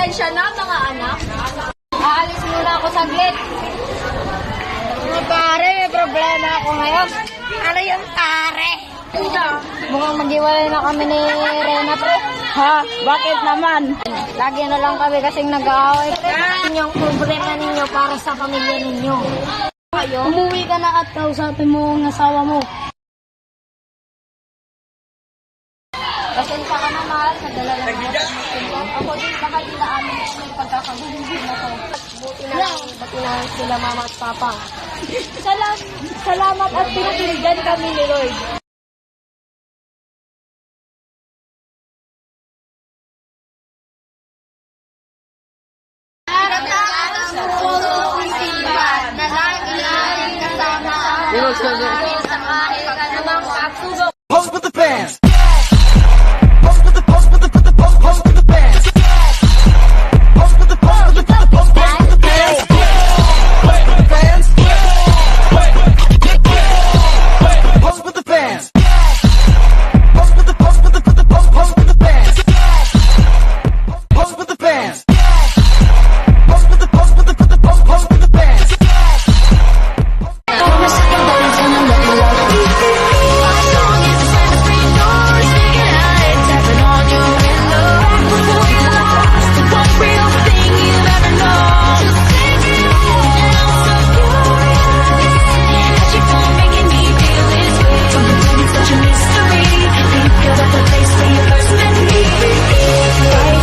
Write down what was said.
Pasensya na, mga anak. Aalis muna ako saglit. Pare, may problema ako ngayon. Ano yung pare? Mukhang maghiwalay na kami ni Rena, pre. Ha? Bakit naman? Lagi na lang kami kasing nag-aaway. Yung problema ninyo para sa pamilya ninyo. Umuwi ka na at kausapin mo ang asawa mo. Pasensya ka na, mahal. Nadala lang ako din baka inaamin ko yung pagkakagugulit na to. Buti na lang, pati na sila mama at papa. Salamat at pinatiligan kami ni Lord. Na lagi kasama